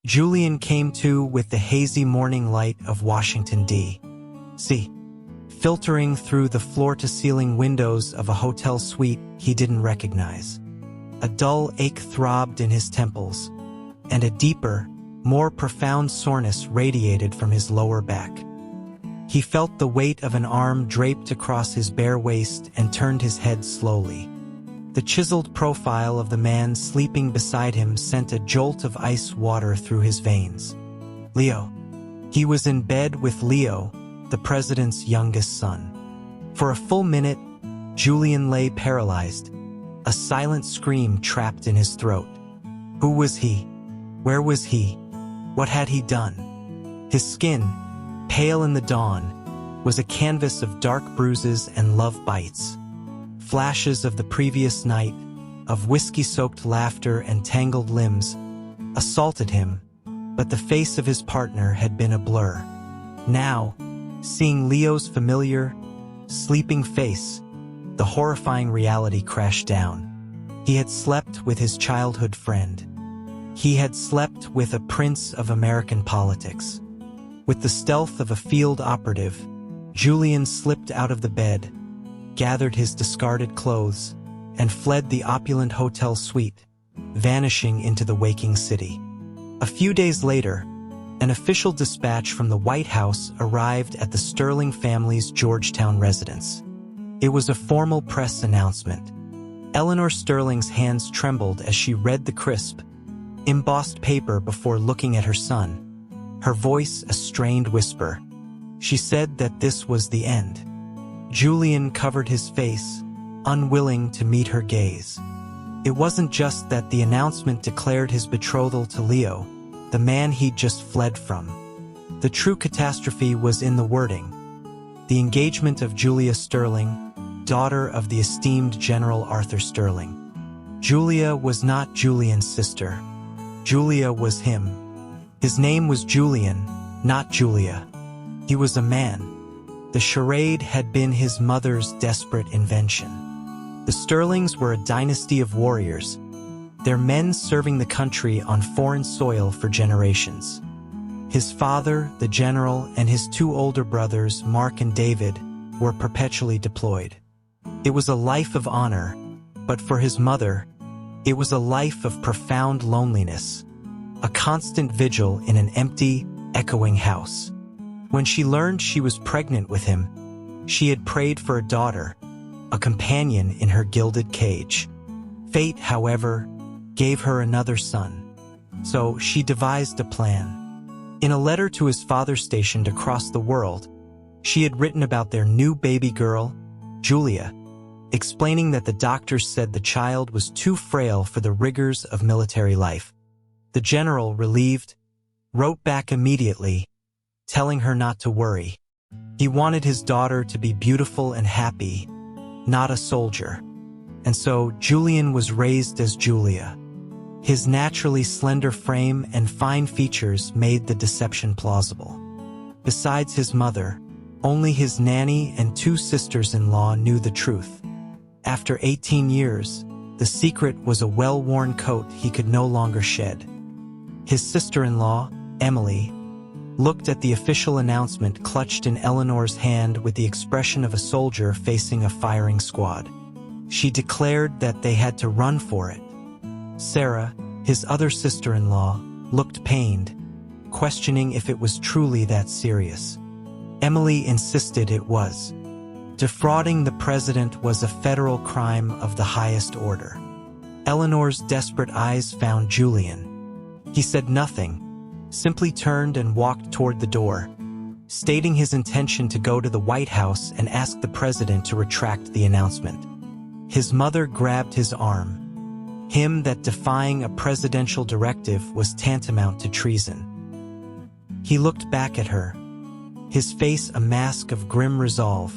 Julian came to with the hazy morning light of Washington, D.C. filtering through the floor-to-ceiling windows of a hotel suite he didn't recognize. A dull ache throbbed in his temples, and a deeper, more profound soreness radiated from his lower back. He felt the weight of an arm draped across his bare waist and turned his head slowly. The chiseled profile of the man sleeping beside him sent a jolt of ice water through his veins. Leo. He was in bed with Leo, the president's youngest son. For a full minute, Julian lay paralyzed, a silent scream trapped in his throat. Who was he? Where was he? What had he done? His skin, pale in the dawn, was a canvas of dark bruises and love bites. Flashes of the previous night, of whiskey-soaked laughter and tangled limbs, assaulted him, but the face of his partner had been a blur. Now, seeing Leo's familiar, sleeping face, the horrifying reality crashed down. He had slept with his childhood friend. He had slept with a prince of American politics. With the stealth of a field operative, Julian slipped out of the bed, gathered his discarded clothes, and fled the opulent hotel suite, vanishing into the waking city. A few days later, an official dispatch from the White House arrived at the Sterling family's Georgetown residence. It was a formal press announcement. Eleanor Sterling's hands trembled as she read the crisp, embossed paper before looking at her son, her voice a strained whisper. She said that this was the end. Julian covered his face, unwilling to meet her gaze. It wasn't just that the announcement declared his betrothal to Leo, the man he'd just fled from. The true catastrophe was in the wording. The engagement of Julia Sterling, daughter of the esteemed General Arthur Sterling. Julia was not Julian's sister. Julia was him. His name was Julian, not Julia. He was a man. The charade had been his mother's desperate invention. The Sterlings were a dynasty of warriors, their men serving the country on foreign soil for generations. His father, the general, and his two older brothers, Mark and David, were perpetually deployed. It was a life of honor, but for his mother, it was a life of profound loneliness, a constant vigil in an empty, echoing house. When she learned she was pregnant with him, she had prayed for a daughter, a companion in her gilded cage. Fate, however, gave her another son. So she devised a plan. In a letter to his father stationed across the world, she had written about their new baby girl, Julia, explaining that the doctors said the child was too frail for the rigors of military life. The general, relieved, wrote back immediately, telling her not to worry. He wanted his daughter to be beautiful and happy, not a soldier. And so Julian was raised as Julia. His naturally slender frame and fine features made the deception plausible. Besides his mother, only his nanny and two sisters-in-law knew the truth. After 18 years, the secret was a well-worn coat he could no longer shed. His sister-in-law, Emily, looked at the official announcement clutched in Eleanor's hand with the expression of a soldier facing a firing squad. She declared that they had to run for it. Sarah, his other sister-in-law, looked pained, questioning if it was truly that serious. Emily insisted it was. Defrauding the president was a federal crime of the highest order. Eleanor's desperate eyes found Julian. He said nothing, simply turned and walked toward the door, stating his intention to go to the White House and ask the president to retract the announcement. His mother grabbed his arm. Him that defying a presidential directive was tantamount to treason. He looked back at her, his face a mask of grim resolve,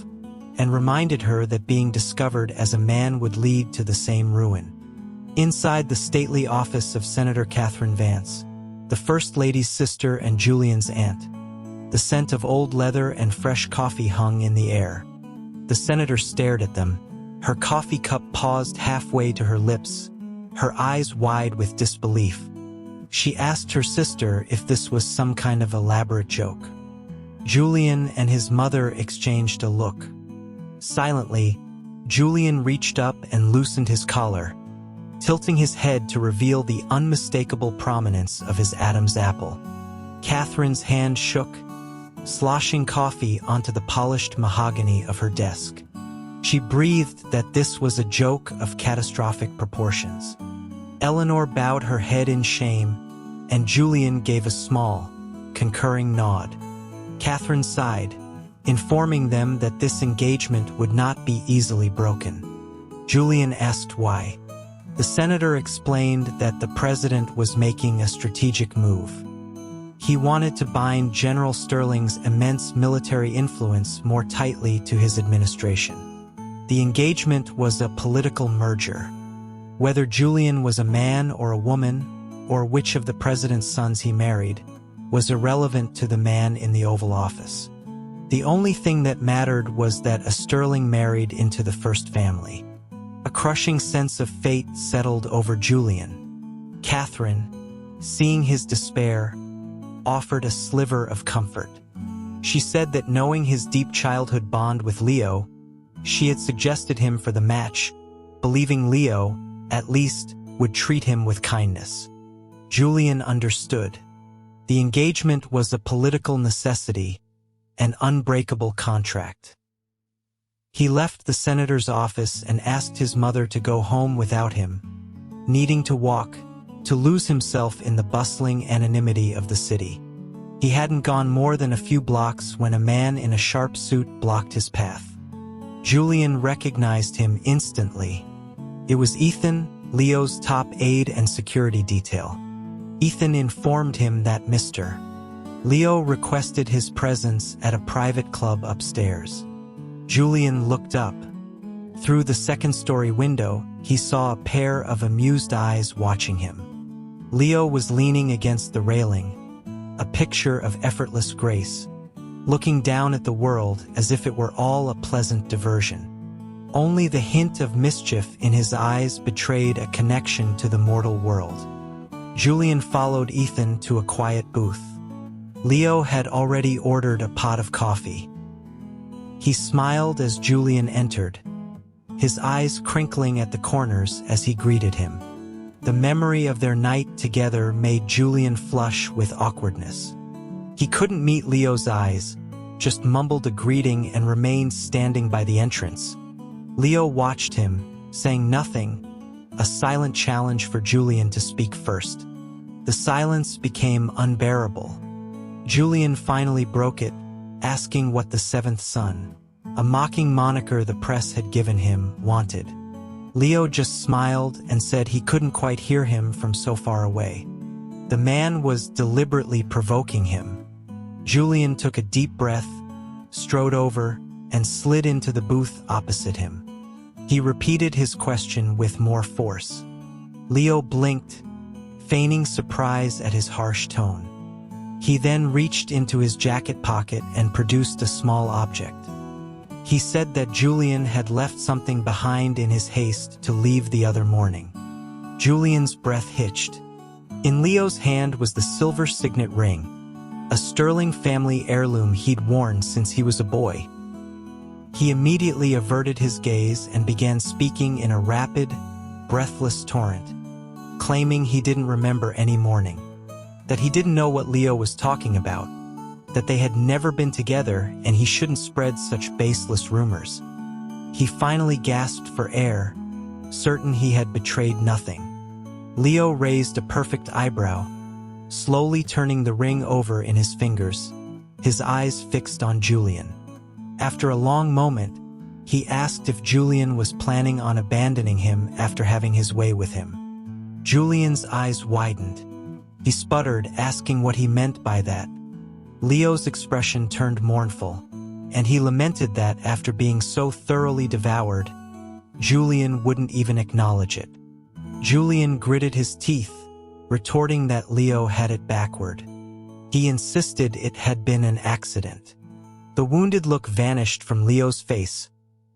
and reminded her that being discovered as a man would lead to the same ruin. Inside the stately office of Senator Catherine Vance, the First Lady's sister and Julian's aunt, the scent of old leather and fresh coffee hung in the air. The senator stared at them, her coffee cup paused halfway to her lips, her eyes wide with disbelief. She asked her sister if this was some kind of elaborate joke. Julian and his mother exchanged a look. Silently, Julian reached up and loosened his collar, tilting his head to reveal the unmistakable prominence of his Adam's apple. Catherine's hand shook, sloshing coffee onto the polished mahogany of her desk. She breathed that this was a joke of catastrophic proportions. Eleanor bowed her head in shame, and Julian gave a small, concurring nod. Catherine sighed, informing them that this engagement would not be easily broken. Julian asked why. The senator explained that the president was making a strategic move. He wanted to bind General Sterling's immense military influence more tightly to his administration. The engagement was a political merger. Whether Julian was a man or a woman, or which of the president's sons he married, was irrelevant to the man in the Oval Office. The only thing that mattered was that a Sterling married into the first family. A crushing sense of fate settled over Julian. Catherine, seeing his despair, offered a sliver of comfort. She said that knowing his deep childhood bond with Leo, she had suggested him for the match, believing Leo, at least, would treat him with kindness. Julian understood. The engagement was a political necessity, an unbreakable contract. He left the senator's office and asked his mother to go home without him, needing to walk, to lose himself in the bustling anonymity of the city. He hadn't gone more than a few blocks when a man in a sharp suit blocked his path. Julian recognized him instantly. It was Ethan, Leo's top aide and security detail. Ethan informed him that Mr. Leo requested his presence at a private club upstairs. Julian looked up. Through the second-story window, he saw a pair of amused eyes watching him. Leo was leaning against the railing, a picture of effortless grace, looking down at the world as if it were all a pleasant diversion. Only the hint of mischief in his eyes betrayed a connection to the mortal world. Julian followed Ethan to a quiet booth. Leo had already ordered a pot of coffee. He smiled as Julian entered, his eyes crinkling at the corners as he greeted him. The memory of their night together made Julian flush with awkwardness. He couldn't meet Leo's eyes, just mumbled a greeting and remained standing by the entrance. Leo watched him, saying nothing, a silent challenge for Julian to speak first. The silence became unbearable. Julian finally broke it, asking what the seventh son, a mocking moniker the press had given him, wanted. Leo just smiled and said he couldn't quite hear him from so far away. The man was deliberately provoking him. Julian took a deep breath, strode over, and slid into the booth opposite him. He repeated his question with more force. Leo blinked, feigning surprise at his harsh tone. He then reached into his jacket pocket and produced a small object. He said that Julian had left something behind in his haste to leave the other morning. Julian's breath hitched. In Leo's hand was the silver signet ring, a Sterling family heirloom he'd worn since he was a boy. He immediately averted his gaze and began speaking in a rapid, breathless torrent, claiming he didn't remember any morning, that he didn't know what Leo was talking about, that they had never been together and he shouldn't spread such baseless rumors. He finally gasped for air, certain he had betrayed nothing. Leo raised a perfect eyebrow, slowly turning the ring over in his fingers, his eyes fixed on Julian. After a long moment, he asked if Julian was planning on abandoning him after having his way with him. Julian's eyes widened. He sputtered, asking what he meant by that. Leo's expression turned mournful, and he lamented that after being so thoroughly devoured, Julian wouldn't even acknowledge it. Julian gritted his teeth, retorting that Leo had it backward. He insisted it had been an accident. The wounded look vanished from Leo's face,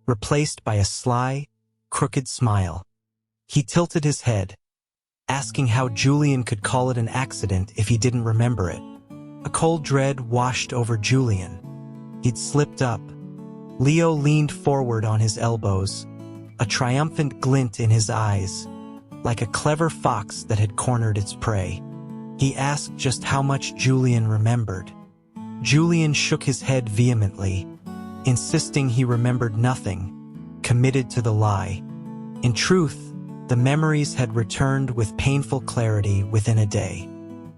replaced by a sly, crooked smile. He tilted his head, asking how Julian could call it an accident if he didn't remember it. A cold dread washed over Julian. He'd slipped up. Leo leaned forward on his elbows, a triumphant glint in his eyes, like a clever fox that had cornered its prey. He asked just how much Julian remembered. Julian shook his head vehemently, insisting he remembered nothing, committed to the lie. In truth, the memories had returned with painful clarity within a day.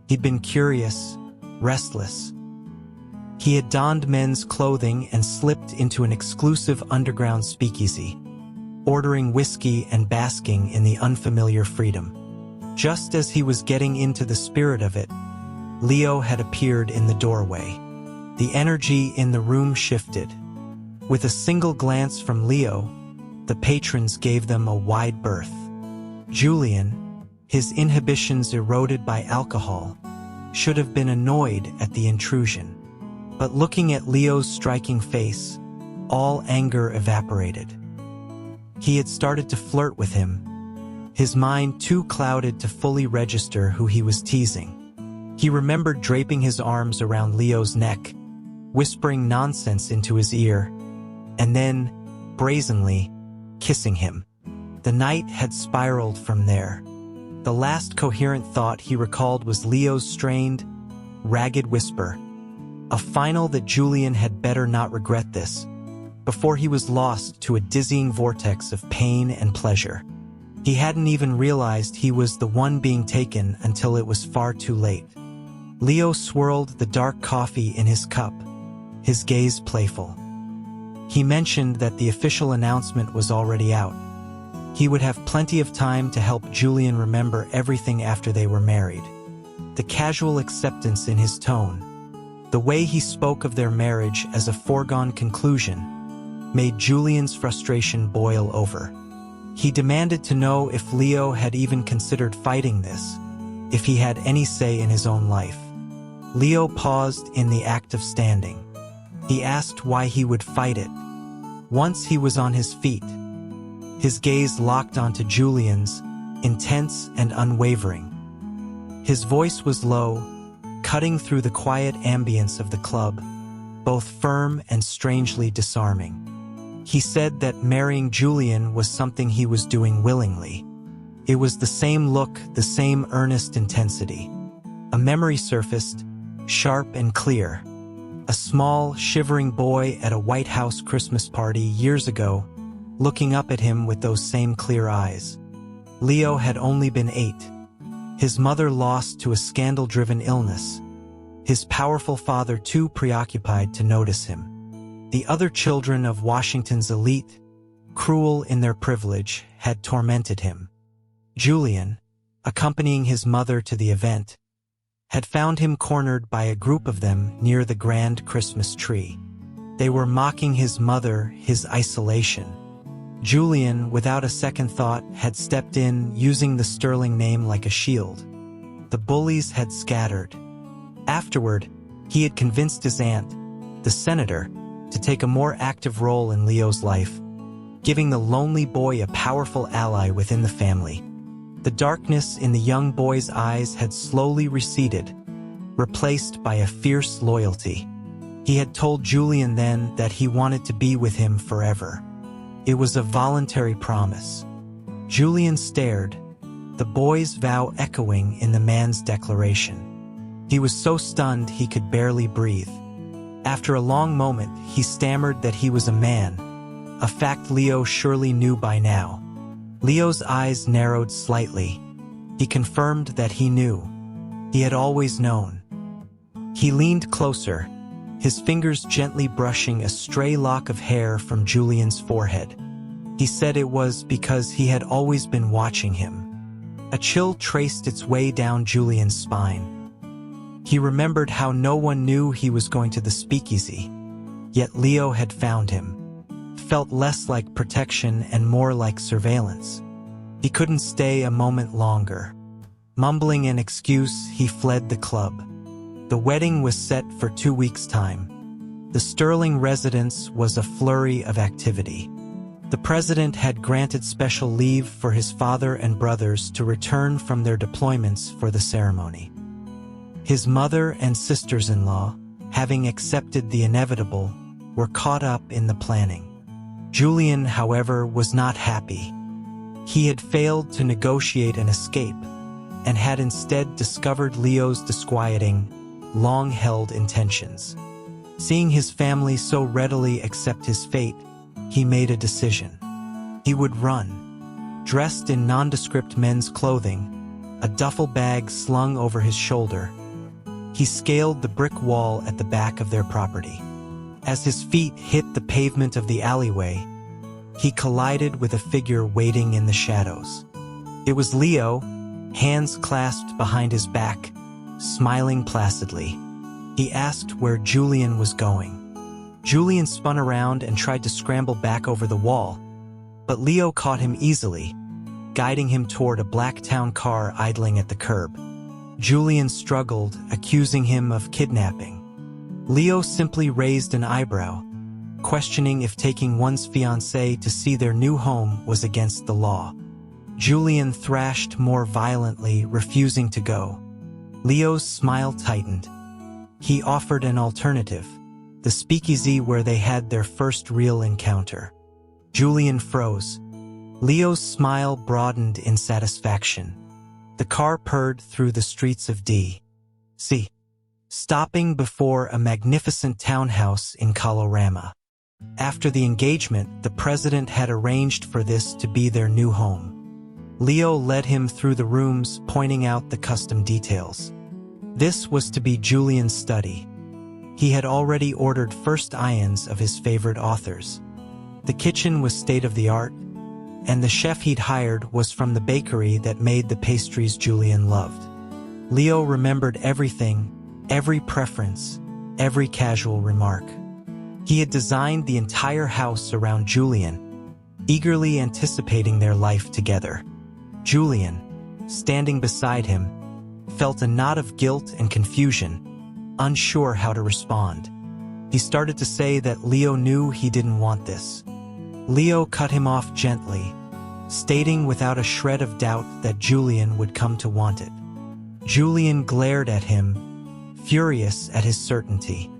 He'd been curious, restless. He had donned men's clothing and slipped into an exclusive underground speakeasy, ordering whiskey and basking in the unfamiliar freedom. Just as he was getting into the spirit of it, Leo had appeared in the doorway. The energy in the room shifted. With a single glance from Leo, the patrons gave them a wide berth. Julian, his inhibitions eroded by alcohol, should have been annoyed at the intrusion. But looking at Leo's striking face, all anger evaporated. He had started to flirt with him, his mind too clouded to fully register who he was teasing. He remembered draping his arms around Leo's neck, whispering nonsense into his ear, and then, brazenly, kissing him. The night had spiraled from there. The last coherent thought he recalled was Leo's strained, ragged whisper, a final that Julian had better not regret this, before he was lost to a dizzying vortex of pain and pleasure. He hadn't even realized he was the one being taken until it was far too late. Leo swirled the dark coffee in his cup, his gaze playful. He mentioned that the official announcement was already out. He would have plenty of time to help Julian remember everything after they were married. The casual acceptance in his tone, the way he spoke of their marriage as a foregone conclusion, made Julian's frustration boil over. He demanded to know if Leo had even considered fighting this, if he had any say in his own life. Leo paused in the act of standing. He asked why he would fight it. Once he was on his feet, his gaze locked onto Julian's, intense and unwavering. His voice was low, cutting through the quiet ambience of the club, both firm and strangely disarming. He said that marrying Julian was something he was doing willingly. It was the same look, the same earnest intensity. A memory surfaced, sharp and clear. A small, shivering boy at a White House Christmas party years ago, looking up at him with those same clear eyes. Leo had only been 8. His mother lost to a scandal-driven illness. His powerful father too preoccupied to notice him. The other children of Washington's elite, cruel in their privilege, had tormented him. Julian, accompanying his mother to the event, had found him cornered by a group of them near the grand Christmas tree. They were mocking his mother, his isolation. Julian, without a second thought, had stepped in, using the sterling name like a shield. The bullies had scattered. Afterward, he had convinced his aunt, the senator, to take a more active role in Leo's life, giving the lonely boy a powerful ally within the family. The darkness in the young boy's eyes had slowly receded, replaced by a fierce loyalty. He had told Julian then that he wanted to be with him forever. It was a voluntary promise. Julian stared, the boy's vow echoing in the man's declaration. He was so stunned he could barely breathe. After a long moment, he stammered that he was a man, a fact Leo surely knew by now. Leo's eyes narrowed slightly. He confirmed that he knew. He had always known. He leaned closer, his fingers gently brushing a stray lock of hair from Julian's forehead. He said it was because he had always been watching him. A chill traced its way down Julian's spine. He remembered how no one knew he was going to the speakeasy, yet Leo had found him. Felt less like protection and more like surveillance. He couldn't stay a moment longer. Mumbling an excuse, he fled the club. The wedding was set for 2 weeks' time. The Sterling residence was a flurry of activity. The president had granted special leave for his father and brothers to return from their deployments for the ceremony. His mother and sisters-in-law, having accepted the inevitable, were caught up in the planning. Julian, however, was not happy. He had failed to negotiate an escape and had instead discovered Leo's disquieting, long-held intentions. Seeing his family so readily accept his fate, he made a decision. He would run. Dressed in nondescript men's clothing, a duffel bag slung over his shoulder, he scaled the brick wall at the back of their property. As his feet hit the pavement of the alleyway, he collided with a figure waiting in the shadows. It was Leo, hands clasped behind his back, smiling placidly. He asked where Julian was going. Julian spun around and tried to scramble back over the wall, but Leo caught him easily, guiding him toward a black town car idling at the curb. Julian struggled, accusing him of kidnapping. Leo simply raised an eyebrow, questioning if taking one's fiancée to see their new home was against the law. Julian thrashed more violently, refusing to go. Leo's smile tightened. He offered an alternative, the speakeasy where they had their first real encounter. Julian froze. Leo's smile broadened in satisfaction. The car purred through the streets of D.C., stopping before a magnificent townhouse in Colorama. After the engagement, the president had arranged for this to be their new home. Leo led him through the rooms, pointing out the custom details. This was to be Julian's study. He had already ordered first ions of his favorite authors. The kitchen was state-of-the-art, and the chef he'd hired was from the bakery that made the pastries Julian loved. Leo remembered everything, every preference, every casual remark. He had designed the entire house around Julian, eagerly anticipating their life together. Julian, standing beside him, felt a knot of guilt and confusion, unsure how to respond. He started to say that Leo knew he didn't want this. Leo cut him off gently, stating without a shred of doubt that Julian would come to want it. Julian glared at him, furious at his certainty.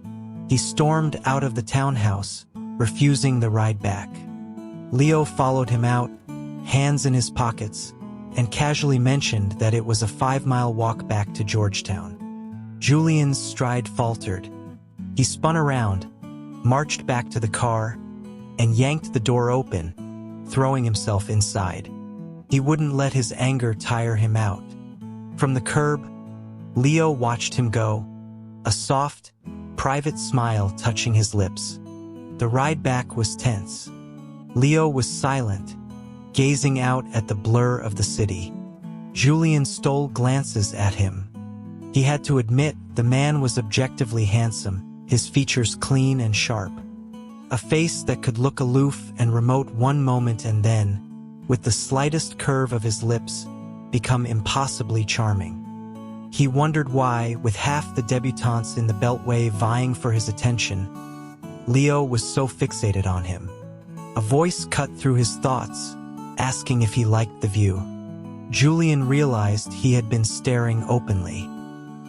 He stormed out of the townhouse, refusing the ride back. Leo followed him out, hands in his pockets, and casually mentioned that it was a 5-mile walk back to Georgetown. Julian's stride faltered. He spun around, marched back to the car, and yanked the door open, throwing himself inside. He wouldn't let his anger tire him out. From the curb, Leo watched him go, a soft, private smile touching his lips. The ride back was tense. Leo was silent, gazing out at the blur of the city. Julian stole glances at him. He had to admit the man was objectively handsome, his features clean and sharp. A face that could look aloof and remote one moment and then, with the slightest curve of his lips, become impossibly charming. He wondered why, with half the debutantes in the Beltway vying for his attention, Leo was so fixated on him. A voice cut through his thoughts, asking if he liked the view. Julian realized he had been staring openly.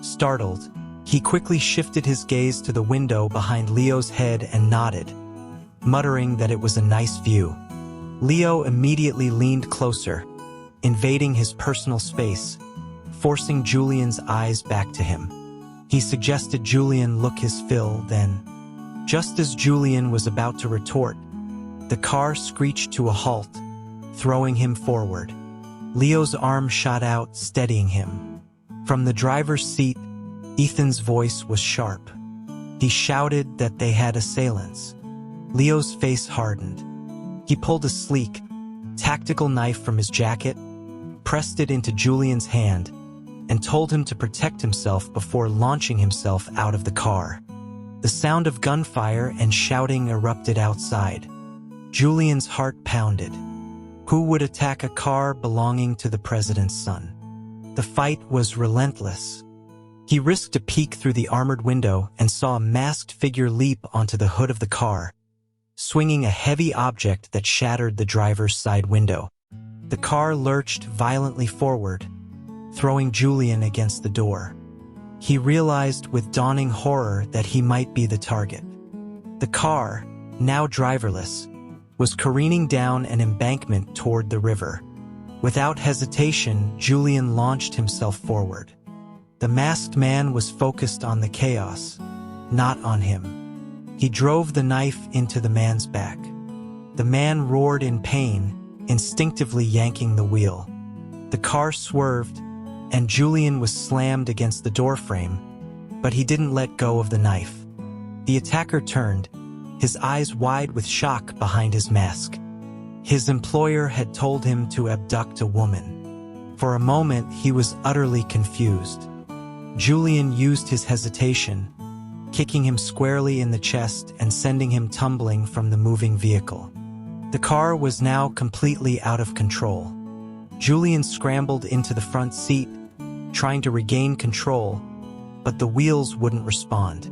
Startled, he quickly shifted his gaze to the window behind Leo's head and nodded, muttering that it was a nice view. Leo immediately leaned closer, invading his personal space, forcing Julian's eyes back to him. He suggested Julian look his fill, then, just as Julian was about to retort, the car screeched to a halt, throwing him forward. Leo's arm shot out, steadying him. From the driver's seat, Ethan's voice was sharp. He shouted that they had assailants. Leo's face hardened. He pulled a sleek, tactical knife from his jacket, pressed it into Julian's hand, and told him to protect himself before launching himself out of the car. The sound of gunfire and shouting erupted outside. Julian's heart pounded. Who would attack a car belonging to the president's son? The fight was relentless. He risked a peek through the armored window and saw a masked figure leap onto the hood of the car, swinging a heavy object that shattered the driver's side window. The car lurched violently forward, throwing Julian against the door. He realized with dawning horror that he might be the target. The car, now driverless, was careening down an embankment toward the river. Without hesitation, Julian launched himself forward. The masked man was focused on the chaos, not on him. He drove the knife into the man's back. The man roared in pain, instinctively yanking the wheel. The car swerved, and Julian was slammed against the doorframe, but he didn't let go of the knife. The attacker turned, his eyes wide with shock behind his mask. His employer had told him to abduct a woman. For a moment, he was utterly confused. Julian used his hesitation, kicking him squarely in the chest and sending him tumbling from the moving vehicle. The car was now completely out of control. Julian scrambled into the front seat, trying to regain control, but the wheels wouldn't respond.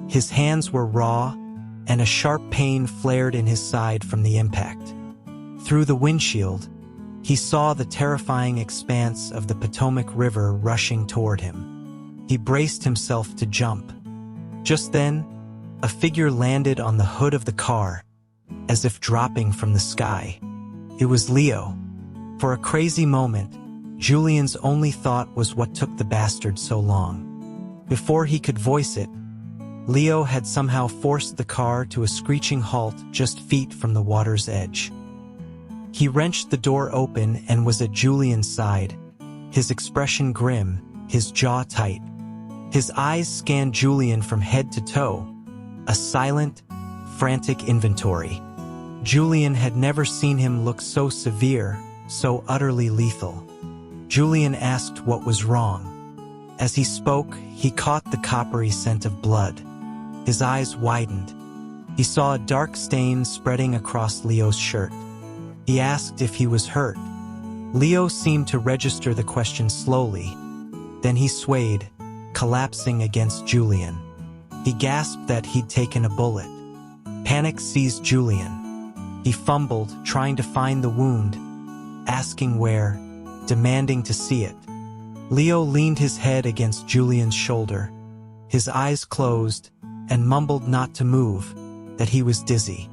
His hands were raw, and a sharp pain flared in his side from the impact. Through the windshield, he saw the terrifying expanse of the Potomac River rushing toward him. He braced himself to jump. Just then, a figure landed on the hood of the car, as if dropping from the sky. It was Leo. For a crazy moment, Julian's only thought was what took the bastard so long. Before he could voice it, Leo had somehow forced the car to a screeching halt just feet from the water's edge. He wrenched the door open and was at Julian's side, his expression grim, his jaw tight. His eyes scanned Julian from head to toe, a silent, frantic inventory. Julian had never seen him look so severe, so utterly lethal. Julian asked what was wrong. As he spoke, he caught the coppery scent of blood. His eyes widened. He saw a dark stain spreading across Leo's shirt. He asked if he was hurt. Leo seemed to register the question slowly. Then he swayed, collapsing against Julian. He gasped that he'd taken a bullet. Panic seized Julian. He fumbled, trying to find the wound, asking where, demanding to see it. Leo leaned his head against Julian's shoulder. His eyes closed, and mumbled not to move, that he was dizzy.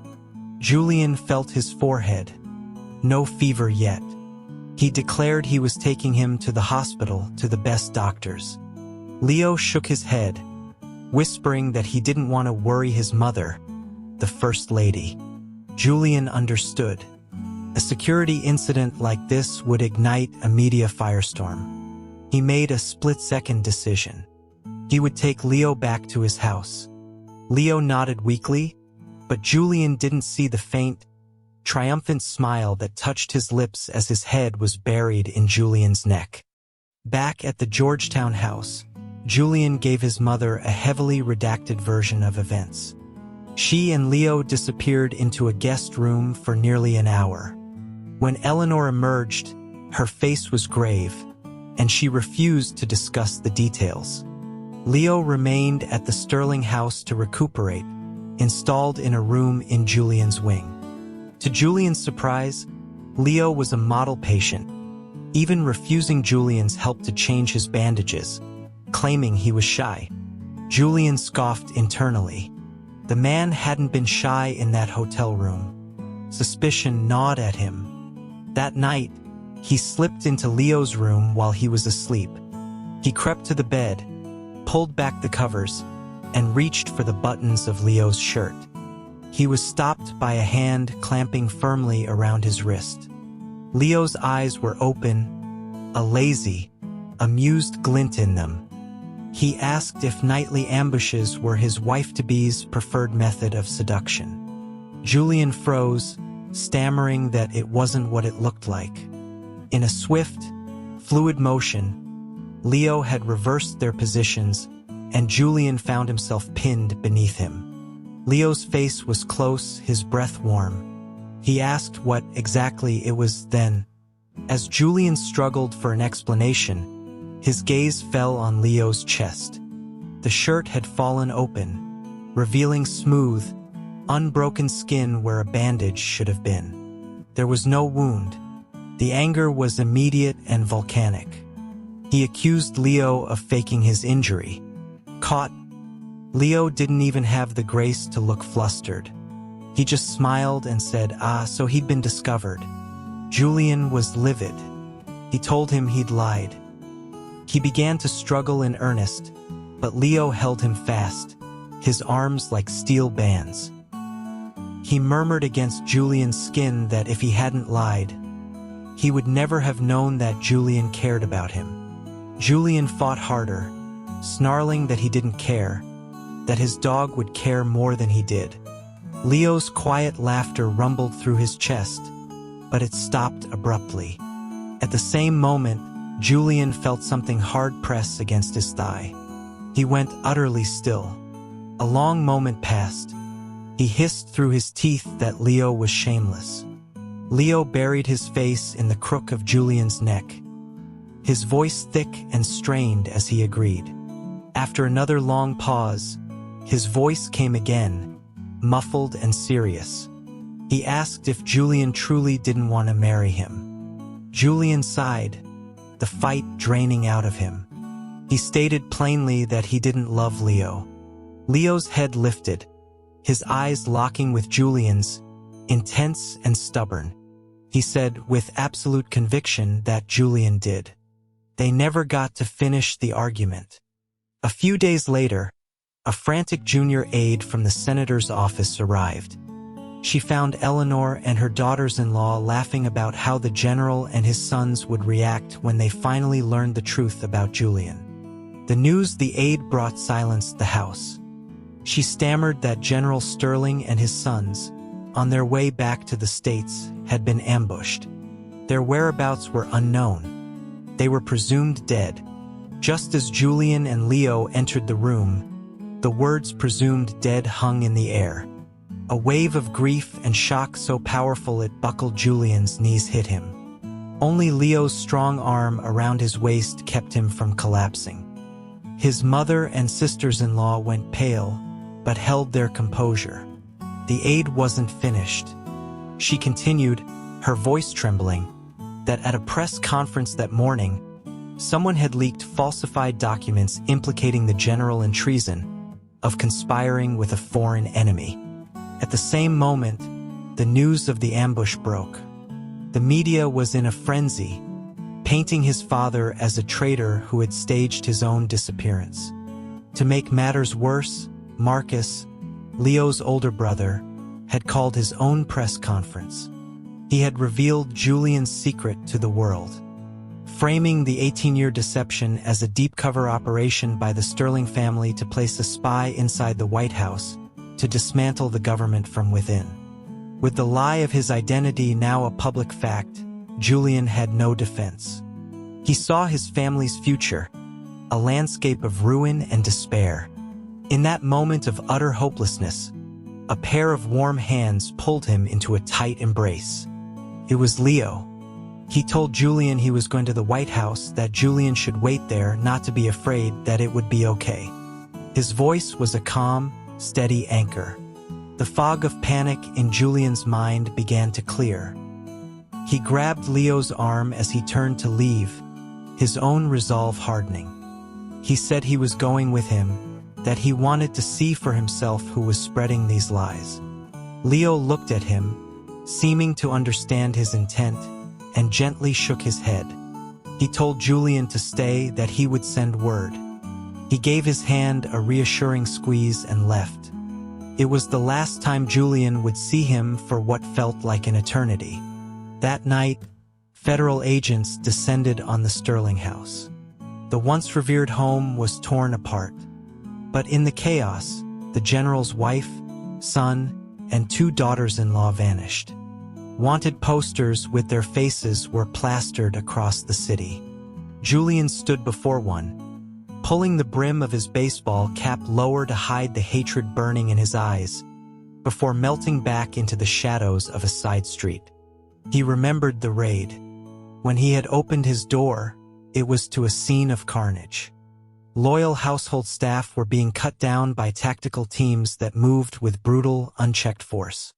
Julian felt his forehead. No fever yet. He declared he was taking him to the hospital, to the best doctors. Leo shook his head, whispering that he didn't want to worry his mother, the First Lady. Julian understood. A security incident like this would ignite a media firestorm. He made a split-second decision. He would take Leo back to his house. Leo nodded weakly, but Julian didn't see the faint, triumphant smile that touched his lips as his head was buried in Julian's neck. Back at the Georgetown house, Julian gave his mother a heavily redacted version of events. She and Leo disappeared into a guest room for nearly an hour. When Eleanor emerged, her face was grave, and she refused to discuss the details. Leo remained at the Sterling house to recuperate, installed in a room in Julian's wing. To Julian's surprise, Leo was a model patient, even refusing Julian's help to change his bandages, claiming he was shy. Julian scoffed internally. The man hadn't been shy in that hotel room. Suspicion gnawed at him. That night, he slipped into Leo's room while he was asleep. He crept to the bed, pulled back the covers, and reached for the buttons of Leo's shirt. He was stopped by a hand clamping firmly around his wrist. Leo's eyes were open, a lazy, amused glint in them. He asked if nightly ambushes were his wife-to-be's preferred method of seduction. Julian froze, stammering that it wasn't what it looked like. In a swift, fluid motion, Leo had reversed their positions, and Julian found himself pinned beneath him. Leo's face was close, his breath warm. He asked what exactly it was then. As Julian struggled for an explanation, his gaze fell on Leo's chest. The shirt had fallen open, revealing smooth, unbroken skin where a bandage should have been. There was no wound. The anger was immediate and volcanic. He accused Leo of faking his injury. Caught, Leo didn't even have the grace to look flustered. He just smiled and said, so he'd been discovered. Julian was livid. He told him he'd lied. He began to struggle in earnest, but Leo held him fast, his arms like steel bands. He murmured against Julian's skin that if he hadn't lied, he would never have known that Julian cared about him. Julian fought harder, snarling that he didn't care, that his dog would care more than he did. Leo's quiet laughter rumbled through his chest, but it stopped abruptly. At the same moment, Julian felt something hard press against his thigh. He went utterly still. A long moment passed. He hissed through his teeth that Leo was shameless. Leo buried his face in the crook of Julian's neck, his voice thick and strained as he agreed. After another long pause, his voice came again, muffled and serious. He asked if Julian truly didn't want to marry him. Julian sighed, the fight draining out of him. He stated plainly that he didn't love Leo. Leo's head lifted, his eyes locking with Julian's, intense and stubborn. He said with absolute conviction that Julian did. They never got to finish the argument. A few days later, a frantic junior aide from the senator's office arrived. She found Eleanor and her daughters-in-law laughing about how the general and his sons would react when they finally learned the truth about Julian. The news the aide brought silenced the house. She stammered that General Sterling and his sons, on their way back to the States, had been ambushed. Their whereabouts were unknown. They were presumed dead. Just as Julian and Leo entered the room, the words "presumed dead" hung in the air. A wave of grief and shock so powerful it buckled Julian's knees hit him. Only Leo's strong arm around his waist kept him from collapsing. His mother and sisters-in-law went pale, but held their composure. The aide wasn't finished. She continued, her voice trembling, that at a press conference that morning, someone had leaked falsified documents implicating the general in treason, of conspiring with a foreign enemy. At the same moment, the news of the ambush broke. The media was in a frenzy, painting his father as a traitor who had staged his own disappearance. To make matters worse, Marcus, Leo's older brother, had called his own press conference. He had revealed Julian's secret to the world, framing the 18-year deception as a deep cover operation by the Sterling family to place a spy inside the White House to dismantle the government from within. With the lie of his identity now a public fact, Julian had no defense. He saw his family's future, a landscape of ruin and despair. In that moment of utter hopelessness, a pair of warm hands pulled him into a tight embrace. It was Leo. He told Julian he was going to the White House, that Julian should wait there, not to be afraid, that it would be okay. His voice was a calm, steady anchor. The fog of panic in Julian's mind began to clear. He grabbed Leo's arm as he turned to leave, his own resolve hardening. He said he was going with him, that he wanted to see for himself who was spreading these lies. Leo looked at him, seeming to understand his intent, and gently shook his head. He told Julian to stay, that he would send word. He gave his hand a reassuring squeeze and left. It was the last time Julian would see him for what felt like an eternity. That night, federal agents descended on the Sterling house. The once revered home was torn apart. But in the chaos, the general's wife, son, and 2 daughters-in-law vanished. Wanted posters with their faces were plastered across the city. Julian stood before one, pulling the brim of his baseball cap lower to hide the hatred burning in his eyes, before melting back into the shadows of a side street. He remembered the raid. When he had opened his door, it was to a scene of carnage. Loyal household staff were being cut down by tactical teams that moved with brutal, unchecked force.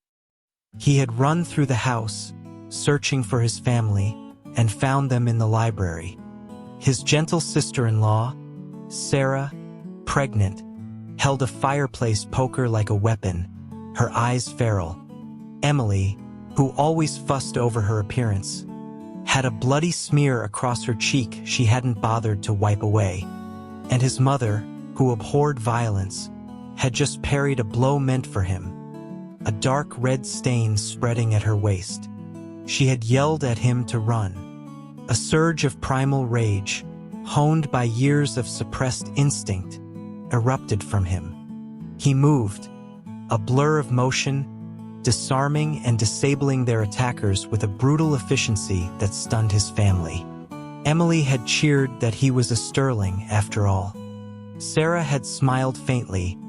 He had run through the house, searching for his family, and found them in the library. His gentle sister-in-law, Sarah, pregnant, held a fireplace poker like a weapon, her eyes feral. Emily, who always fussed over her appearance, had a bloody smear across her cheek she hadn't bothered to wipe away. And his mother, who abhorred violence, had just parried a blow meant for him, a dark red stain spreading at her waist. She had yelled at him to run. A surge of primal rage, honed by years of suppressed instinct, erupted from him. He moved, a blur of motion, disarming and disabling their attackers with a brutal efficiency that stunned his family. Emily had cheered that he was a sterling after all. Sarah had smiled faintly,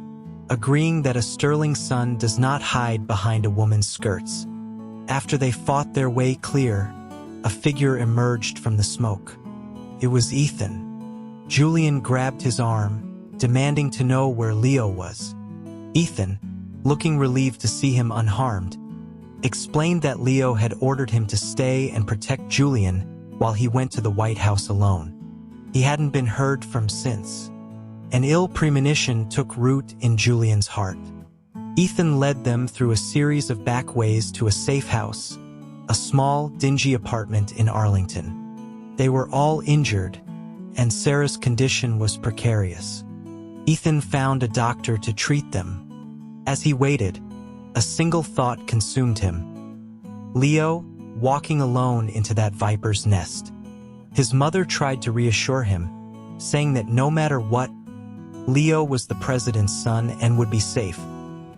agreeing that a sterling son does not hide behind a woman's skirts. After they fought their way clear, a figure emerged from the smoke. It was Ethan. Julian grabbed his arm, demanding to know where Leo was. Ethan, looking relieved to see him unharmed, explained that Leo had ordered him to stay and protect Julian while he went to the White House alone. He hadn't been heard from since. An ill premonition took root in Julian's heart. Ethan led them through a series of back ways to a safe house, a small, dingy apartment in Arlington. They were all injured, and Sarah's condition was precarious. Ethan found a doctor to treat them. As he waited, a single thought consumed him. Leo, walking alone into that viper's nest. His mother tried to reassure him, saying that no matter what, Leo was the president's son and would be safe.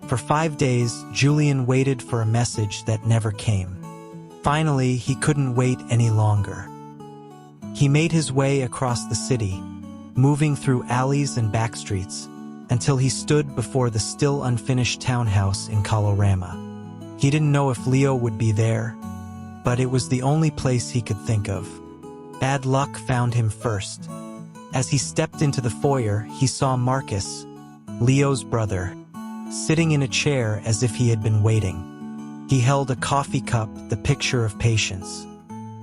For 5 days, Julian waited for a message that never came. Finally, he couldn't wait any longer. He made his way across the city, moving through alleys and back streets, until he stood before the still unfinished townhouse in Colorama. He didn't know if Leo would be there, but it was the only place he could think of. Bad luck found him first. As he stepped into the foyer, he saw Marcus, Leo's brother, sitting in a chair as if he had been waiting. He held a coffee cup, the picture of patience.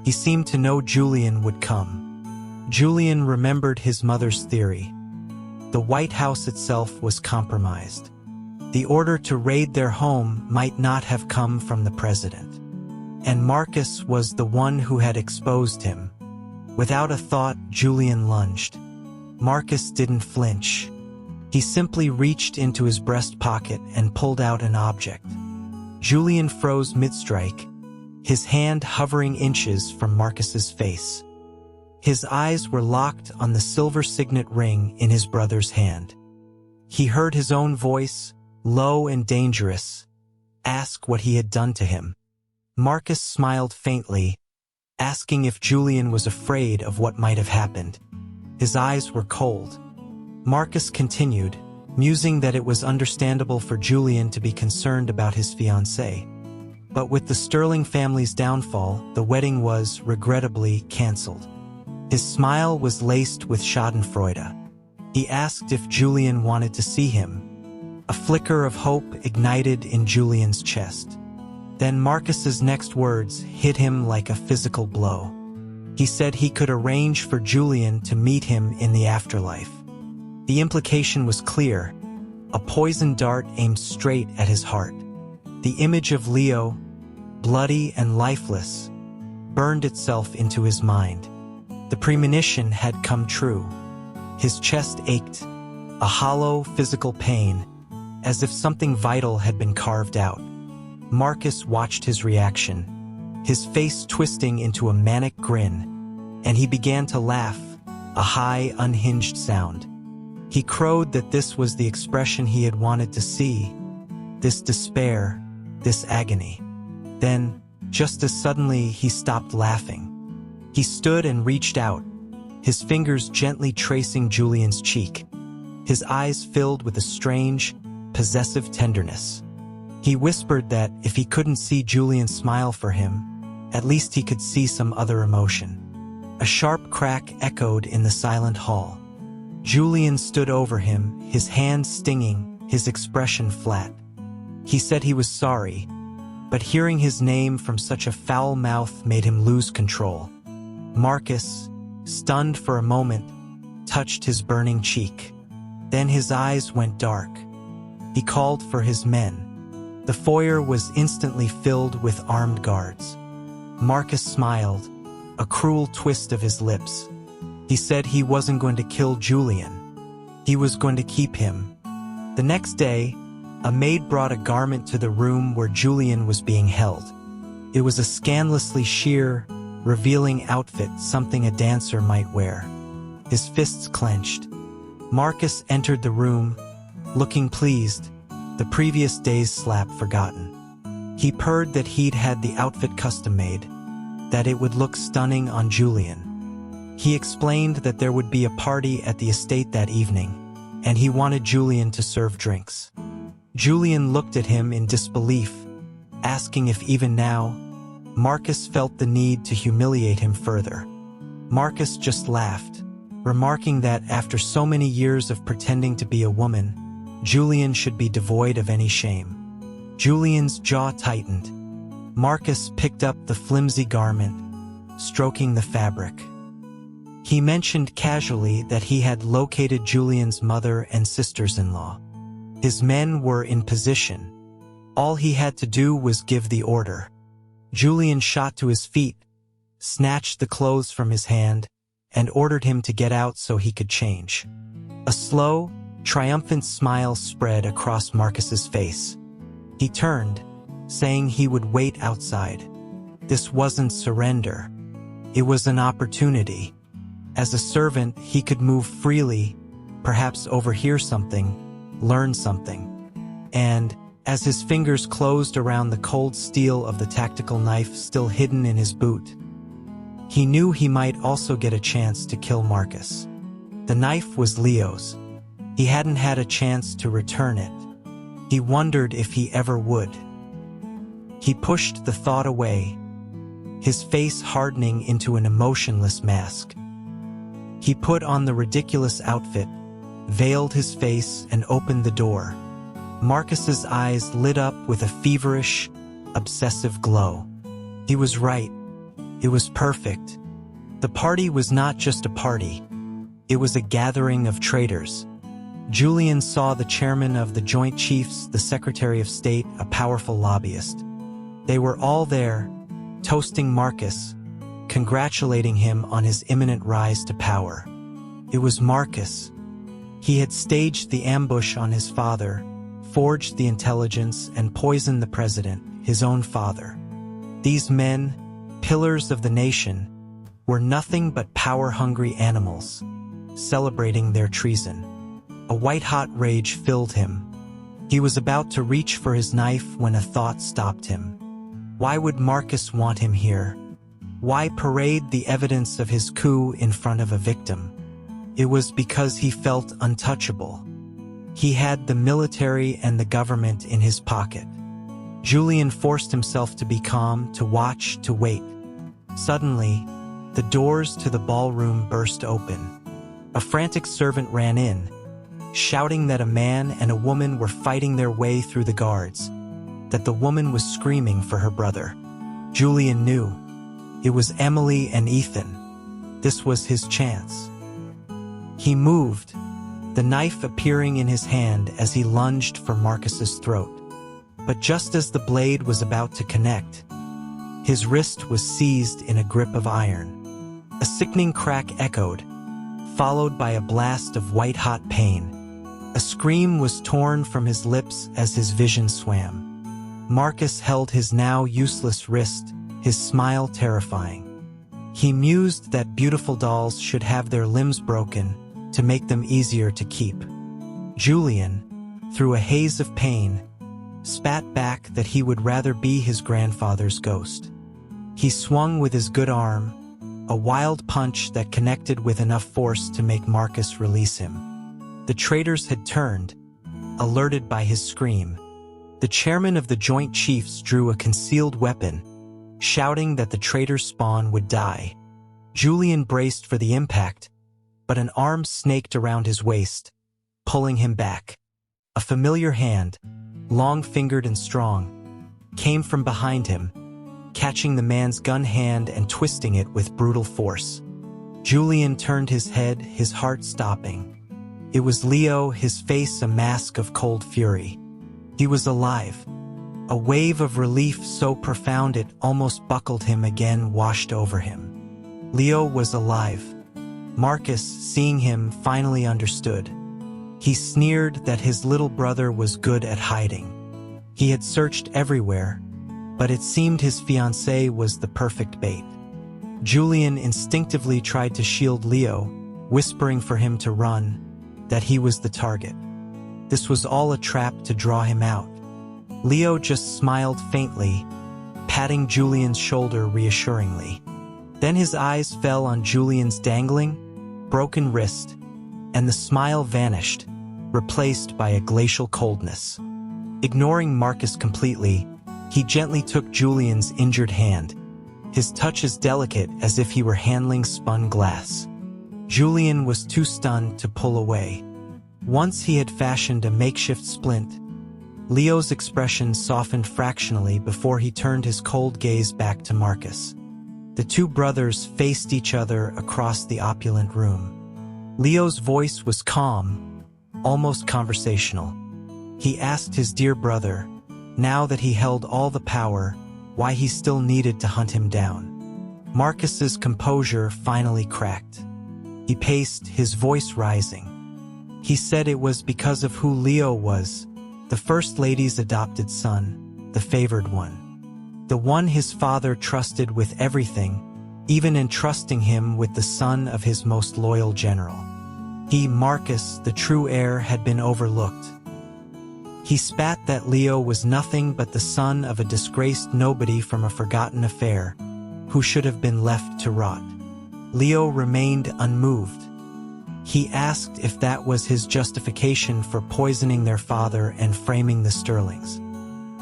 He seemed to know Julian would come. Julian remembered his mother's theory. The White House itself was compromised. The order to raid their home might not have come from the president. And Marcus was the one who had exposed him. Without a thought, Julian lunged. Marcus didn't flinch. He simply reached into his breast pocket and pulled out an object. Julian froze mid-strike, his hand hovering inches from Marcus's face. His eyes were locked on the silver signet ring in his brother's hand. He heard his own voice, low and dangerous, ask what he had done to him. Marcus smiled faintly, asking if Julian was afraid of what might have happened. His eyes were cold. Marcus continued, musing that it was understandable for Julian to be concerned about his fiancée. But with the Sterling family's downfall, the wedding was, regrettably, cancelled. His smile was laced with schadenfreude. He asked if Julian wanted to see him. A flicker of hope ignited in Julian's chest. Then Marcus's next words hit him like a physical blow. He said he could arrange for Julian to meet him in the afterlife. The implication was clear, a poisoned dart aimed straight at his heart. The image of Leo, bloody and lifeless, burned itself into his mind. The premonition had come true. His chest ached, a hollow physical pain, as if something vital had been carved out. Marcus watched his reaction, his face twisting into a manic grin, and he began to laugh, a high, unhinged sound. He crowed that this was the expression he had wanted to see, this despair, this agony. Then, just as suddenly, he stopped laughing. He stood and reached out, his fingers gently tracing Julian's cheek. His eyes filled with a strange, possessive tenderness. He whispered that if he couldn't see Julian smile for him, at least he could see some other emotion. A sharp crack echoed in the silent hall. Julian stood over him, his hand stinging, his expression flat. He said he was sorry, but hearing his name from such a foul mouth made him lose control. Marcus, stunned for a moment, touched his burning cheek. Then his eyes went dark. He called for his men. The foyer was instantly filled with armed guards. Marcus smiled, a cruel twist of his lips. He said he wasn't going to kill Julian. He was going to keep him. The next day, a maid brought a garment to the room where Julian was being held. It was a scandalously sheer, revealing outfit, something a dancer might wear. His fists clenched. Marcus entered the room, looking pleased, the previous day's slap forgotten. He purred that he'd had the outfit custom-made, that it would look stunning on Julian. He explained that there would be a party at the estate that evening, and he wanted Julian to serve drinks. Julian looked at him in disbelief, asking if even now, Marcus felt the need to humiliate him further. Marcus just laughed, remarking that after so many years of pretending to be a woman, Julian should be devoid of any shame. Julian's jaw tightened. Marcus picked up the flimsy garment, stroking the fabric. He mentioned casually that he had located Julian's mother and sisters-in-law. His men were in position. All he had to do was give the order. Julian shot to his feet, snatched the clothes from his hand, and ordered him to get out so he could change. A slow, triumphant smile spread across Marcus's face. He turned, saying he would wait outside. This wasn't surrender. It was an opportunity. As a servant, he could move freely, perhaps overhear something, learn something. And, as his fingers closed around the cold steel of the tactical knife still hidden in his boot, he knew he might also get a chance to kill Marcus. The knife was Leo's. He hadn't had a chance to return it. He wondered if he ever would. He pushed the thought away, his face hardening into an emotionless mask. He put on the ridiculous outfit, veiled his face, and opened the door. Marcus's eyes lit up with a feverish, obsessive glow. He was right. It was perfect. The party was not just a party. It was a gathering of traitors. Julian saw the chairman of the Joint Chiefs, the Secretary of State, a powerful lobbyist. They were all there, toasting Marcus, congratulating him on his imminent rise to power. It was Marcus. He had staged the ambush on his father, forged the intelligence, and poisoned the president, his own father. These men, pillars of the nation, were nothing but power-hungry animals, celebrating their treason. A white-hot rage filled him. He was about to reach for his knife when a thought stopped him. Why would Marcus want him here? Why parade the evidence of his coup in front of a victim? It was because he felt untouchable. He had the military and the government in his pocket. Julian forced himself to be calm, to watch, to wait. Suddenly, the doors to the ballroom burst open. A frantic servant ran in, shouting that a man and a woman were fighting their way through the guards, that the woman was screaming for her brother. Julian knew. It was Emily and Ethan. This was his chance. He moved, the knife appearing in his hand as he lunged for Marcus's throat. But just as the blade was about to connect, his wrist was seized in a grip of iron. A sickening crack echoed, followed by a blast of white-hot pain. A scream was torn from his lips as his vision swam. Marcus held his now useless wrist, his smile terrifying. He mused that beautiful dolls should have their limbs broken to make them easier to keep. Julian, through a haze of pain, spat back that he would rather be his grandfather's ghost. He swung with his good arm, a wild punch that connected with enough force to make Marcus release him. The traitors had turned, alerted by his scream. The chairman of the Joint Chiefs drew a concealed weapon, shouting that the traitor's spawn would die. Julian braced for the impact, but an arm snaked around his waist, pulling him back. A familiar hand, long-fingered and strong, came from behind him, catching the man's gun hand and twisting it with brutal force. Julian turned his head, his heart stopping. It was Leo, his face a mask of cold fury. He was alive. A wave of relief so profound it almost buckled him again washed over him. Leo was alive. Marcus, seeing him, finally understood. He sneered that his little brother was good at hiding. He had searched everywhere, but it seemed his fiancée was the perfect bait. Julian instinctively tried to shield Leo, whispering for him to run, that he was the target. This was all a trap to draw him out. Leo just smiled faintly, patting Julian's shoulder reassuringly. Then his eyes fell on Julian's dangling, broken wrist, and the smile vanished, replaced by a glacial coldness. Ignoring Marcus completely, he gently took Julian's injured hand, his touch as delicate as if he were handling spun glass. Julian was too stunned to pull away. Once he had fashioned a makeshift splint, Leo's expression softened fractionally before he turned his cold gaze back to Marcus. The two brothers faced each other across the opulent room. Leo's voice was calm, almost conversational. He asked his dear brother, now that he held all the power, why he still needed to hunt him down. Marcus's composure finally cracked. He paced, his voice rising. He said it was because of who Leo was, the First Lady's adopted son, the favored one. The one his father trusted with everything, even entrusting him with the son of his most loyal general. He, Marcus, the true heir, had been overlooked. He spat that Leo was nothing but the son of a disgraced nobody from a forgotten affair, who should have been left to rot. Leo remained unmoved. He asked if that was his justification for poisoning their father and framing the Sterlings.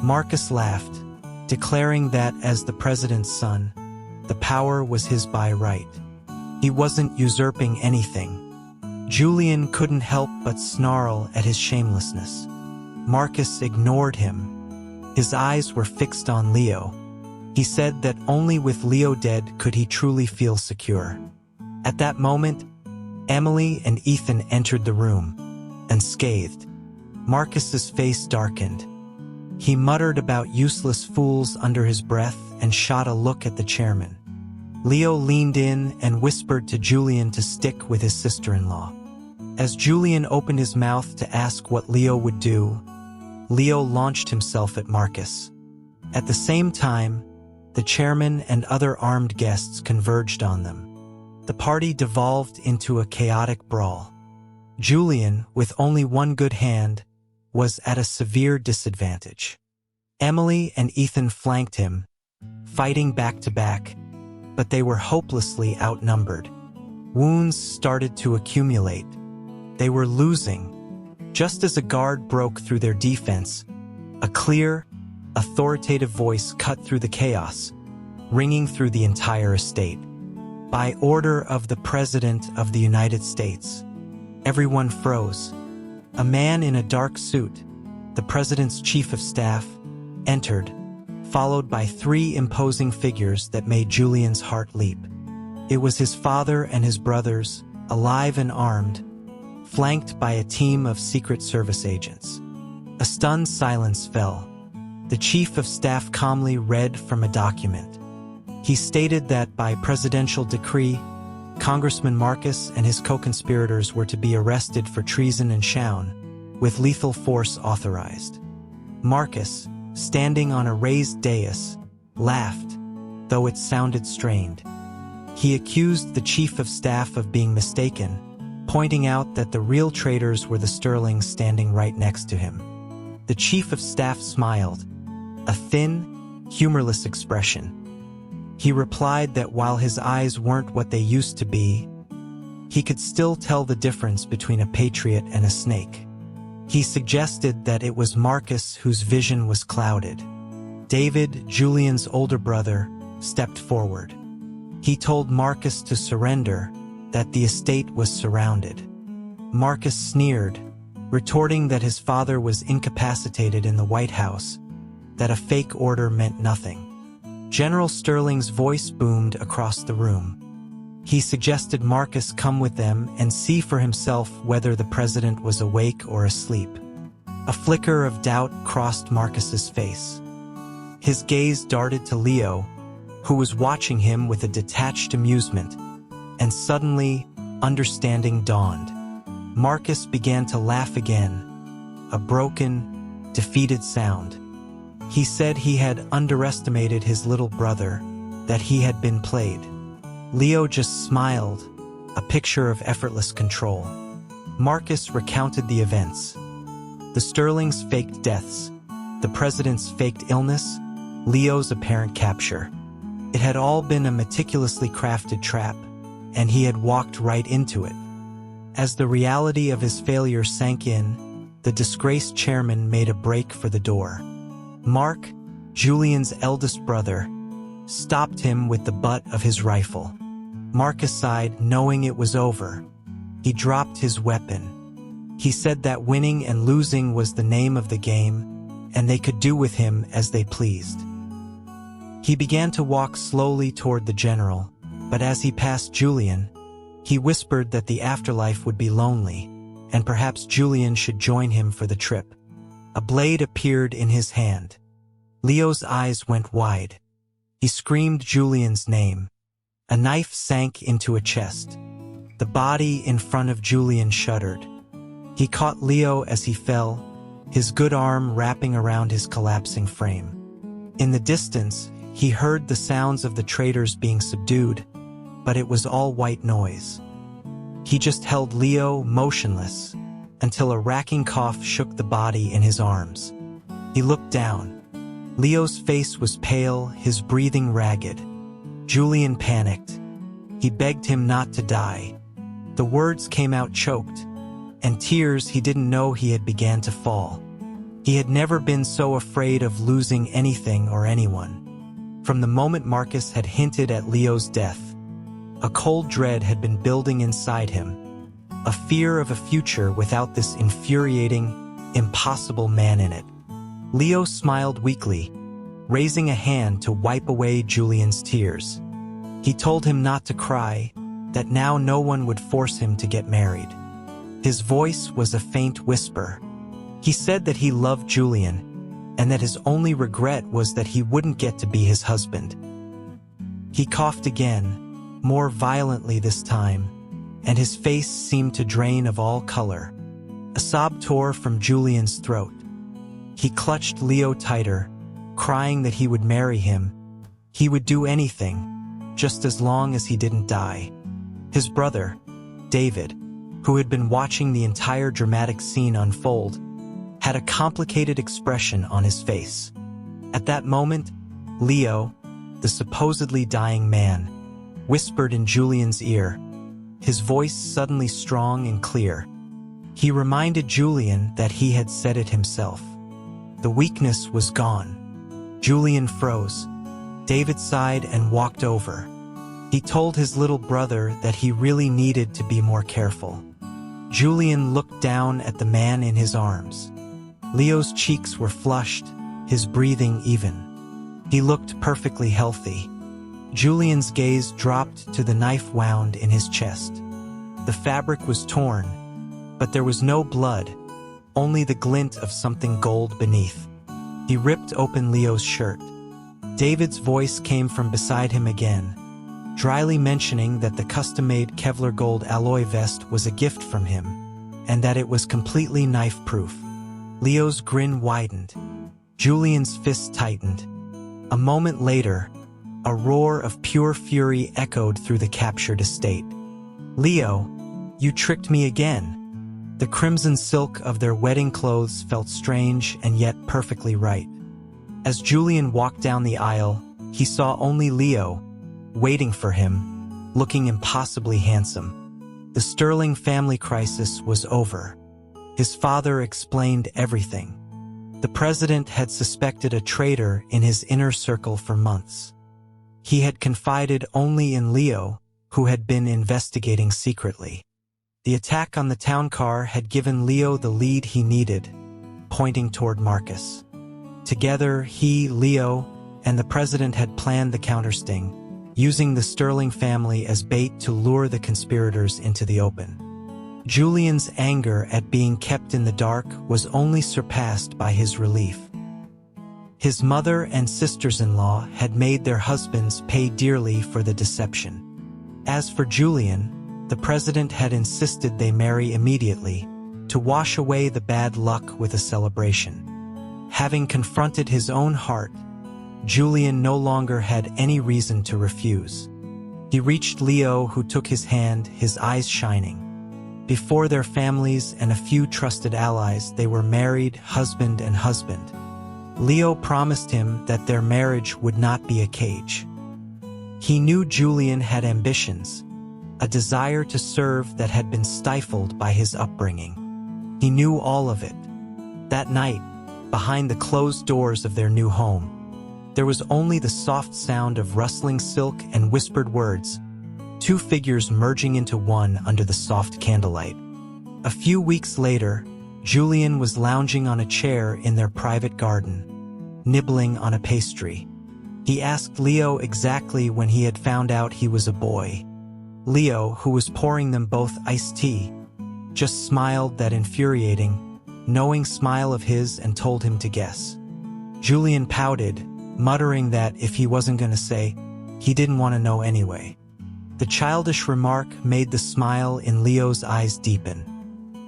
Marcus laughed, declaring that as the president's son, the power was his by right. He wasn't usurping anything. Julian couldn't help but snarl at his shamelessness. Marcus ignored him. His eyes were fixed on Leo. He said that only with Leo dead could he truly feel secure. At that moment, Emily and Ethan entered the room, unscathed. Marcus's face darkened. He muttered about useless fools under his breath and shot a look at the chairman. Leo leaned in and whispered to Julian to stick with his sister-in-law. As Julian opened his mouth to ask what Leo would do, Leo launched himself at Marcus. At the same time, the chairman and other armed guests converged on them. The party devolved into a chaotic brawl. Julian, with only one good hand, was at a severe disadvantage. Emily and Ethan flanked him, fighting back to back, but they were hopelessly outnumbered. Wounds started to accumulate. They were losing. Just as a guard broke through their defense, a clear, authoritative voice cut through the chaos, ringing through the entire estate. By order of the President of the United States. Everyone froze. A man in a dark suit, the President's Chief of Staff, entered, followed by three imposing figures that made Julian's heart leap. It was his father and his brothers, alive and armed, flanked by a team of Secret Service agents. A stunned silence fell. The Chief of Staff calmly read from a document. He stated that by presidential decree, Congressman Marcus and his co-conspirators were to be arrested for treason and shaun, with lethal force authorized. Marcus, standing on a raised dais, laughed, though it sounded strained. He accused the Chief of Staff of being mistaken, pointing out that the real traitors were the Sterlings standing right next to him. The Chief of Staff smiled, a thin, humorless expression. He replied that while his eyes weren't what they used to be, he could still tell the difference between a patriot and a snake. He suggested that it was Marcus whose vision was clouded. David, Julian's older brother, stepped forward. He told Marcus to surrender, that the estate was surrounded. Marcus sneered, retorting that his father was incapacitated in the White House, that a fake order meant nothing. General Sterling's voice boomed across the room. He suggested Marcus come with them and see for himself whether the president was awake or asleep. A flicker of doubt crossed Marcus's face. His gaze darted to Leo, who was watching him with a detached amusement, and suddenly, understanding dawned. Marcus began to laugh again, a broken, defeated sound. He said he had underestimated his little brother, that he had been played. Leo just smiled, a picture of effortless control. Marcus recounted the events. The Sterlings' faked deaths, the president's faked illness, Leo's apparent capture. It had all been a meticulously crafted trap, and he had walked right into it. As the reality of his failure sank in, the disgraced chairman made a break for the door. Mark, Julian's eldest brother, stopped him with the butt of his rifle. Marcus sighed, knowing it was over. He dropped his weapon. He said that winning and losing was the name of the game, and they could do with him as they pleased. He began to walk slowly toward the general, but as he passed Julian, he whispered that the afterlife would be lonely, and perhaps Julian should join him for the trip. A blade appeared in his hand. Leo's eyes went wide. He screamed Julian's name. A knife sank into a chest. The body in front of Julian shuddered. He caught Leo as he fell, his good arm wrapping around his collapsing frame. In the distance, he heard the sounds of the traitors being subdued, but it was all white noise. He just held Leo motionless until a racking cough shook the body in his arms. He looked down. Leo's face was pale, his breathing ragged. Julian panicked. He begged him not to die. The words came out choked, and tears he didn't know he had began to fall. He had never been so afraid of losing anything or anyone. From the moment Marcus had hinted at Leo's death, a cold dread had been building inside him, a fear of a future without this infuriating, impossible man in it. Leo smiled weakly, raising a hand to wipe away Julian's tears. He told him not to cry, that now no one would force him to get married. His voice was a faint whisper. He said that he loved Julian, and that his only regret was that he wouldn't get to be his husband. He coughed again, more violently this time, and his face seemed to drain of all color. A sob tore from Julian's throat. He clutched Leo tighter, crying that he would marry him. He would do anything, just as long as he didn't die. His brother, David, who had been watching the entire dramatic scene unfold, had a complicated expression on his face. At that moment, Leo, the supposedly dying man, whispered in Julian's ear, his voice suddenly strong and clear. He reminded Julian that he had said it himself. The weakness was gone. Julian froze. David sighed and walked over. He told his little brother that he really needed to be more careful. Julian looked down at the man in his arms. Leo's cheeks were flushed, his breathing even. He looked perfectly healthy. Julian's gaze dropped to the knife wound in his chest. The fabric was torn, but there was no blood, only the glint of something gold beneath. He ripped open Leo's shirt. David's voice came from beside him again, dryly mentioning that the custom-made Kevlar gold alloy vest was a gift from him, and that it was completely knife-proof. Leo's grin widened. Julian's fist tightened. A moment later, a roar of pure fury echoed through the captured estate. "Leo, you tricked me again." The crimson silk of their wedding clothes felt strange and yet perfectly right. As Julian walked down the aisle, he saw only Leo, waiting for him, looking impossibly handsome. The Sterling family crisis was over. His father explained everything. The president had suspected a traitor in his inner circle for months. He had confided only in Leo, who had been investigating secretly. The attack on the town car had given Leo the lead he needed, pointing toward Marcus. Together, he, Leo, and the president had planned the countersting, using the Sterling family as bait to lure the conspirators into the open. Julian's anger at being kept in the dark was only surpassed by his relief. His mother and sisters-in-law had made their husbands pay dearly for the deception. As for Julian, the president had insisted they marry immediately, to wash away the bad luck with a celebration. Having confronted his own heart, Julian no longer had any reason to refuse. He reached Leo, who took his hand, his eyes shining. Before their families and a few trusted allies, they were married, husband and husband. Leo promised him that their marriage would not be a cage. He knew Julian had ambitions, a desire to serve that had been stifled by his upbringing. He knew all of it. That night, behind the closed doors of their new home, there was only the soft sound of rustling silk and whispered words, two figures merging into one under the soft candlelight. A few weeks later, Julian was lounging on a chair in their private garden, nibbling on a pastry. He asked Leo exactly when he had found out he was a boy. Leo, who was pouring them both iced tea, just smiled that infuriating, knowing smile of his and told him to guess. Julian pouted, muttering that if he wasn't going to say, he didn't want to know anyway. The childish remark made the smile in Leo's eyes deepen.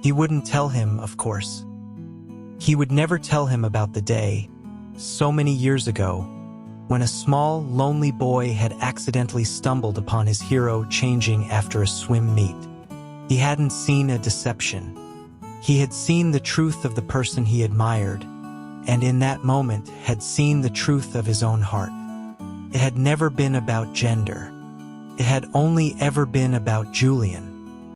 He wouldn't tell him, of course. He would never tell him about the day, so many years ago, when a small, lonely boy had accidentally stumbled upon his hero changing after a swim meet. He hadn't seen a deception. He had seen the truth of the person he admired, and in that moment had seen the truth of his own heart. It had never been about gender. It had only ever been about Julian.